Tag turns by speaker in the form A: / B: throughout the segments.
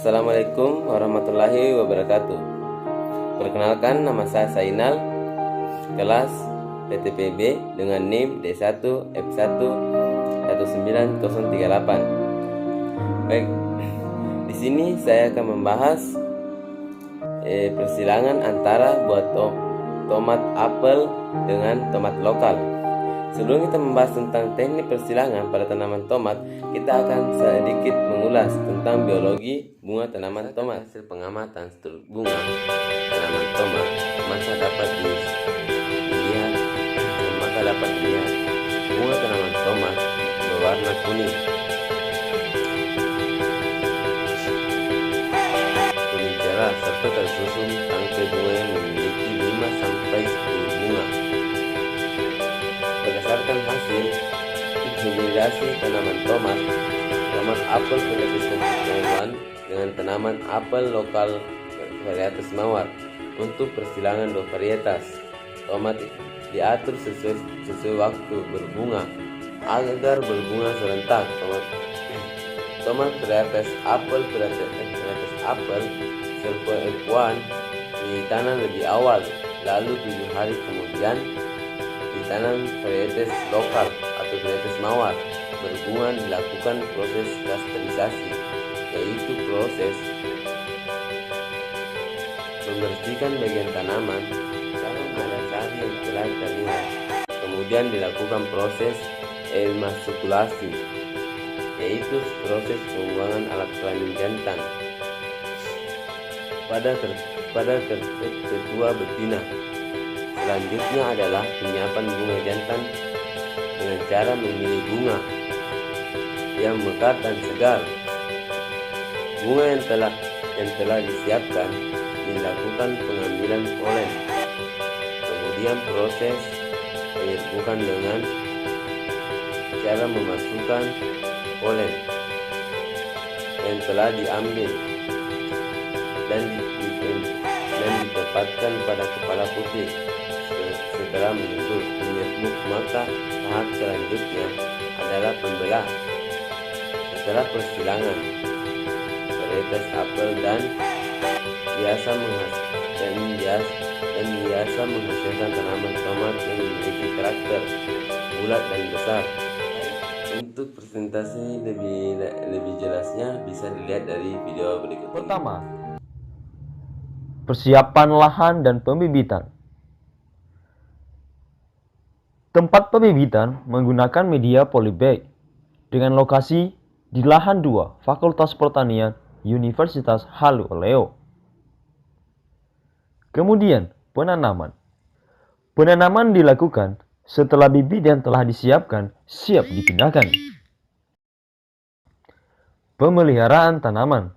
A: Assalamualaikum warahmatullahi wabarakatuh. Perkenalkan, nama saya Sainal, kelas PTPB dengan NIM D1 F1 19038. Baik, di sini saya akan membahas persilangan antara buah tomat apel dengan tomat lokal. Sebelum kita membahas tentang teknik persilangan pada tanaman tomat, kita akan sedikit mengulas tentang biologi bunga tanaman tomat. Hasil pengamatan struktur bunga tanaman tomat, maka dapat dilihat bunga tanaman tomat berwarna kuning cerah serta tersusun tangkai bunga yang memiliki 5 sampai 10 bunga. Berdasarkan hasil hibridasi tanaman tomat apel varietas Taiwan dengan tanaman apel lokal varietas mawar. Untuk persilangan dua varietas tomat diatur sesuai waktu berbunga agar berbunga serentak. Tomat varietas apel Serpo F1 ditanam lebih awal, lalu 7 hari kemudian ditanam varietas lokal atau varietas mawar berbunga. Dilakukan proses klasterisasi, yaitu proses membersihkan bagian tanaman karena ada sari yang telah terlihat. Kemudian dilakukan proses emaskulasi, yaitu proses pembuangan alat kelamin jantan pada ketua betina. Selanjutnya adalah penyiapan bunga jantan dengan cara memilih bunga yang mekar dan segar. Bunga yang telah disiapkan dilakukan pengambilan polen, kemudian proses penyerbukan dengan cara memasukkan polen yang telah diambil dan ditempatkan pada kepala putih. Setelah menyerbuk, maka tahap selanjutnya adalah pembelah. Setelah persilangan, varietas apel dan biasa menghasilkan tanaman tomat yang memiliki karakter bulat dan besar. Untuk presentasi lebih jelasnya bisa dilihat dari video berikut ini.
B: Pertama, persiapan lahan dan pembibitan. Tempat pembibitan menggunakan media polybag dengan lokasi di lahan 2 Fakultas Pertanian Universitas Halu Oleo. Kemudian penanaman. Penanaman dilakukan setelah bibit yang telah disiapkan siap dipindahkan. Pemeliharaan tanaman.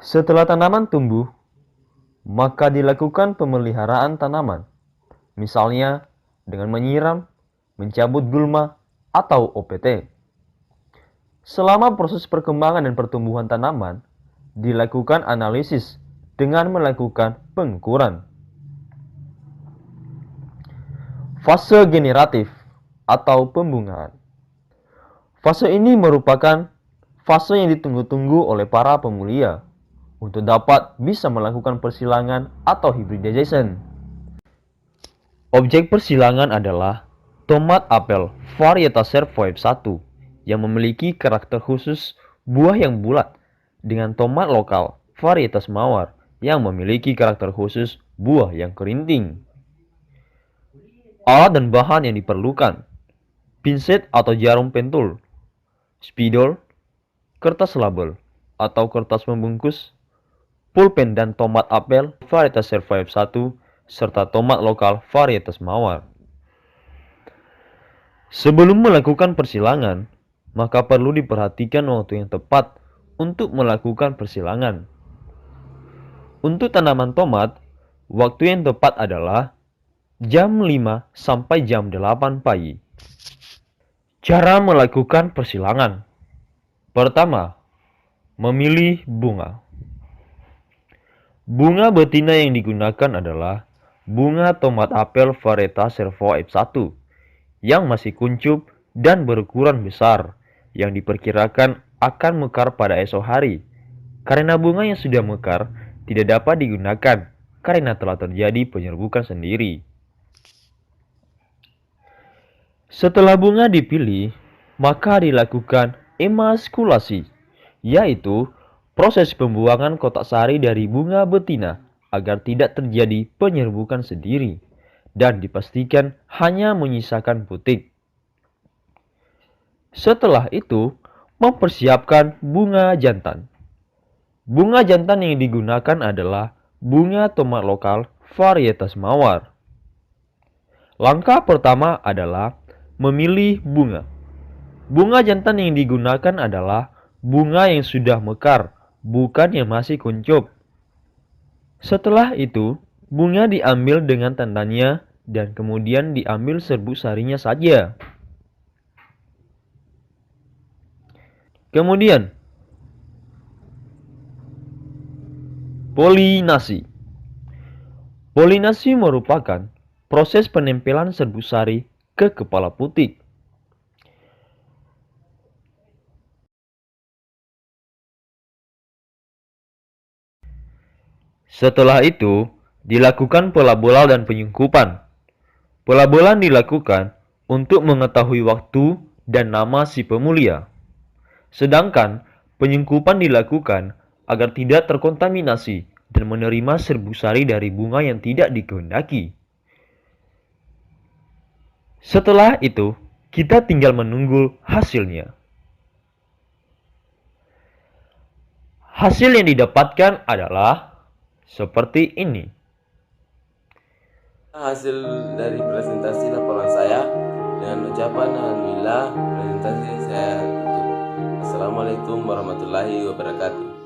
B: Setelah tanaman tumbuh, maka dilakukan pemeliharaan tanaman, misalnya dengan menyiram, mencabut gulma, atau OPT. Selama proses perkembangan dan pertumbuhan tanaman, dilakukan analisis dengan melakukan pengukuran. Fase generatif atau pembungaan. Fase ini merupakan fase yang ditunggu-tunggu oleh para pemulia untuk dapat bisa melakukan persilangan atau hybridization. Objek persilangan adalah tomat apel varietas Serpo F1 yang memiliki karakter khusus buah yang bulat dengan tomat lokal varietas mawar yang memiliki karakter khusus buah yang kerinting. Alat dan bahan yang diperlukan: pinset atau jarum pentul, spidol, kertas label atau kertas membungkus, pulpen dan tomat apel varietas Serpo F1 serta tomat lokal varietas mawar. Sebelum melakukan persilangan, maka perlu diperhatikan waktu yang tepat untuk melakukan persilangan. Untuk tanaman tomat, waktu yang tepat adalah jam 5 sampai jam 8 pagi. Cara melakukan persilangan. Pertama, memilih bunga. Bunga betina yang digunakan adalah bunga tomat apel varietas Serpo F1 yang masih kuncup dan berukuran besar yang diperkirakan akan mekar pada esok hari karena bunga yang sudah mekar tidak dapat digunakan karena telah terjadi penyerbukan sendiri. Setelah bunga dipilih, maka dilakukan emaskulasi, yaitu proses pembuangan kotak sari dari bunga betina agar tidak terjadi penyerbukan sendiri dan dipastikan hanya menyisakan putik. Setelah itu, mempersiapkan bunga jantan. Bunga jantan yang digunakan adalah bunga tomat lokal varietas mawar. Langkah pertama adalah memilih bunga. Bunga jantan yang digunakan adalah bunga yang sudah mekar, bukan yang masih kuncup. Setelah itu, bunga diambil dengan tandanya dan kemudian diambil serbuk sarinya saja. Kemudian, polinasi. Polinasi merupakan proses penempelan serbuk sari ke kepala putik. Setelah itu, dilakukan pelabelan dan penyungkupan. Pelabelan dilakukan untuk mengetahui waktu dan nama si pemulia. Sedangkan penyungkupan dilakukan agar tidak terkontaminasi dan menerima serbuk sari dari bunga yang tidak dikehendaki. Setelah itu, kita tinggal menunggu hasilnya. Hasil yang didapatkan adalah seperti ini.
A: Hasil dari presentasi laporan saya dengan ucapan alhamdulillah, presentasi saya tutup. Assalamualaikum warahmatullahi wabarakatuh.